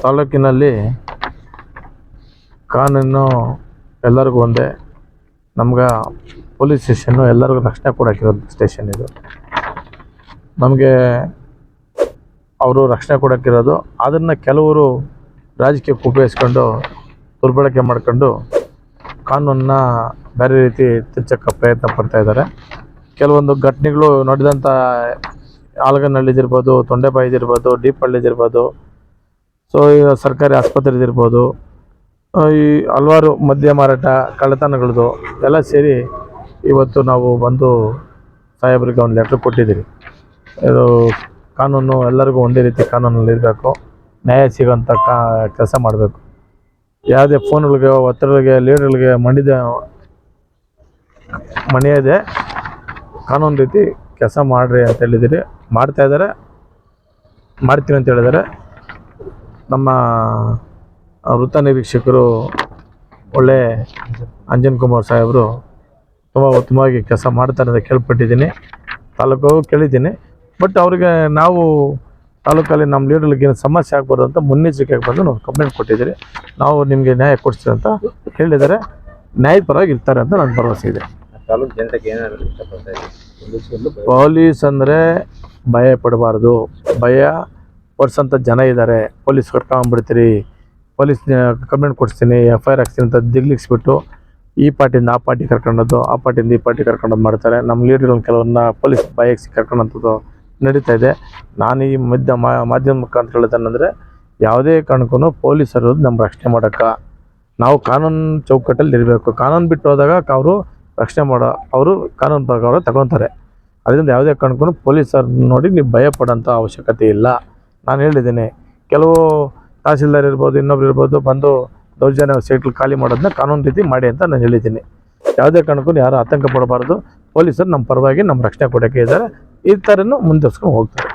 ತಾಲೂಕಿನಲ್ಲಿ ಕಾನೂನು ಎಲ್ಲರಿಗೂ ಒಂದೇ. ನಮ್ಗೆ ಪೊಲೀಸ್ ಸ್ಟೇಷನ್ನು ಎಲ್ಲರಿಗೂ ರಕ್ಷಣೆ ಕೊಡೋಕ್ಕಿರೋದು ಸ್ಟೇಷನ್ ಇದು. ನಮಗೆ ಅವರು ರಕ್ಷಣೆ ಕೊಡೋಕ್ಕಿರೋದು, ಅದನ್ನು ಕೆಲವರು ರಾಜಕೀಯಕ್ಕೆ ಉಪಯೋಗಿಸ್ಕೊಂಡು ದುರ್ಬಳಕೆ ಮಾಡ್ಕೊಂಡು ಕಾನೂನನ್ನ ಬೇರೆ ರೀತಿ ತಿರ್ಚೋಕ್ಕೆ ಪ್ರಯತ್ನ ಪಡ್ತಾಯಿದ್ದಾರೆ. ಕೆಲವೊಂದು ಘಟನೆಗಳು ನಡೆದಂಥ ಆಲಗನಹಳ್ಳಿದಿರ್ಬೋದು, ತೊಂಡೆಬಾಯಿದಿರ್ಬೋದು, ಡೀಪಹಳ್ಳಿದಿರ್ಬೋದು, ಸೊ ಈಗ ಸರ್ಕಾರಿ ಆಸ್ಪತ್ರೆದಿರ್ಬೋದು, ಈ ಹಲವಾರು ಮದ್ಯ ಮಾರಾಟ ಕಳ್ಳತನಗಳದು ಎಲ್ಲ ಸೇರಿ ಇವತ್ತು ನಾವು ಬಂದು ಸಾಹೇಬ್ರಿಗೆ ಒಂದು ಲೆಟ್ರ್ ಕೊಟ್ಟಿದ್ದೀರಿ. ಇದು ಕಾನೂನು ಎಲ್ಲರಿಗೂ ಒಂದೇ ರೀತಿ ಕಾನೂನಲ್ಲಿ ಇರಬೇಕು, ನ್ಯಾಯ ಸಿಗೋಂಥ ಕೆಲಸ ಮಾಡಬೇಕು. ಯಾವುದೇ ಫೋನ್ಗಳಿಗೆ, ಒತ್ತಡಗಳಿಗೆ, ಲೀಡರ್ಗಳಿಗೆ ಮಣಿಯದೆ ಕಾನೂನು ರೀತಿ ಕೆಲಸ ಮಾಡಿರಿ ಅಂತ ಹೇಳಿದ್ದೀರಿ. ಮಾಡ್ತಾಯಿದ್ದಾರೆ, ಮಾಡ್ತೀವಿ ಅಂತ ಹೇಳಿದ್ದಾರೆ. ನಮ್ಮ ವೃತ್ತ ನಿರೀಕ್ಷಕರು ಒಳ್ಳೆ ಅಂಜನ್ ಕುಮಾರ್ ಸಾಹೇಬರು ತುಂಬ ಉತ್ತಮವಾಗಿ ಕೆಲಸ ಮಾಡ್ತಾರೆ ಅಂತ ಕೇಳ್ಪಟ್ಟಿದ್ದೀನಿ. ತಾಲೂಕು ಕೇಳಿದ್ದೀನಿ. ಬಟ್ ಅವ್ರಿಗೆ ನಾವು ತಾಲೂಕಲ್ಲಿ ನಮ್ಮ ಲೀಡರ್ಗೆ ಸಮಸ್ಯೆ ಆಗ್ಬಾರ್ದು ಅಂತ ಮುನ್ನೆಚ್ಚರಿಕೆಗೆ ಬಂದು ನಾವು ಕಂಪ್ಲೇಂಟ್ ಕೊಟ್ಟಿದ್ದೀರಿ. ನಾವು ನಿಮಗೆ ನ್ಯಾಯ ಕೊಡಿಸ್ತೀವಿ ಅಂತ ಹೇಳಿದ್ದಾರೆ. ನ್ಯಾಯದ ಪರವಾಗಿ ಇರ್ತಾರೆ ಅಂತ ನನ್ನ ಭರವಸೆ ಇದೆ. ತಾಲೂಕು ಜನತೆಗೆ ಏನಾದರೂ ಇಷ್ಟಪಡ್ತಾ ಇದ್ದೀವಿ. ಪೊಲೀಸ್ ಅಂದರೆ ಭಯ ಪಡಬಾರ್ದು. ಭಯ ಪಡಿಸೋಂಥ ಜನ ಇದ್ದಾರೆ. ಪೊಲೀಸ್ ಕರ್ಕೊಂಡ್ಬಿಡ್ತೀರಿ, ಪೊಲೀಸ್ ಕಂಪ್ಲೇಂಟ್ ಕೊಡಿಸ್ತೀನಿ, FIR ಹಾಕ್ತೀನಿ ಅಂತ ದಿಗ್ಲಿಕ್ಸ್ಬಿಟ್ಟು ಈ ಪಾರ್ಟಿಯಿಂದ ಆ ಪಾರ್ಟಿ ಕರ್ಕೊಂಡೋದು, ಆ ಪಾರ್ಟಿಯಿಂದ ಈ ಪಾರ್ಟಿ ಕರ್ಕೊಂಡೋದು ಮಾಡ್ತಾರೆ. ನಮ್ಮ ಲೀಡರ್ಗಳನ್ನ ಕೆಲವನ್ನ ಪೊಲೀಸ್ ಭಯಕ್ಕೆ ಕರ್ಕೊಂಡಂಥದ್ದು ನಡೀತಾ ಇದೆ. ನಾನು ಈ ಮಾಧ್ಯಮ ಮುಖಾಂತರ ಹೇಳೋದೇನೆಂದರೆ, ಯಾವುದೇ ಕಾರಣಕ್ಕೂ ಪೊಲೀಸರು ನಮ್ಮ ರಕ್ಷಣೆ ಮಾಡೋಕ್ಕೆ ನಾವು ಕಾನೂನು ಚೌಕಟ್ಟಲ್ಲಿ ಇರಬೇಕು. ಕಾನೂನು ಬಿಟ್ಟು ಹೋದಾಗ ಅವರು ರಕ್ಷಣೆ ಅವರು ಕಾನೂನು ಪ್ರಕಾರ ತಗೊತಾರೆ. ಅದರಿಂದ ಯಾವುದೇ ಕಾರಣಕ್ಕೂ ಪೊಲೀಸರು ನೋಡಿ ನೀವು ಭಯ ಪಡೋಂಥ ಅವಶ್ಯಕತೆ ಇಲ್ಲ. ನಾನು ಹೇಳಿದ್ದೀನಿ, ಕೆಲವು ತಹಸೀಲ್ದಾರ್ ಇರ್ಬೋದು, ಇನ್ನೊಬ್ರು ಇರ್ಬೋದು, ಬಂದು ದೌರ್ಜನ್ಯ ಸೈಟ್ಗಳು ಖಾಲಿ ಮಾಡೋದನ್ನ ಕಾನೂನು ರೀತಿ ಮಾಡಿ ಅಂತ ನಾನು ಹೇಳಿದ್ದೀನಿ. ಯಾವುದೇ ಕಾರಣಕ್ಕೂ ಯಾರು ಆತಂಕ ಪಡಬಾರ್ದು. ಪೊಲೀಸರು ನಮ್ಮ ಪರವಾಗಿ ನಮ್ಮ ರಕ್ಷಣೆ ಕೊಡೋಕ್ಕೆ ಇದ್ದಾರೆ. ಈ ಥರನೂ ಮುಂದುವರ್ಸ್ಕೊಂಡು ಹೋಗ್ತಾರೆ.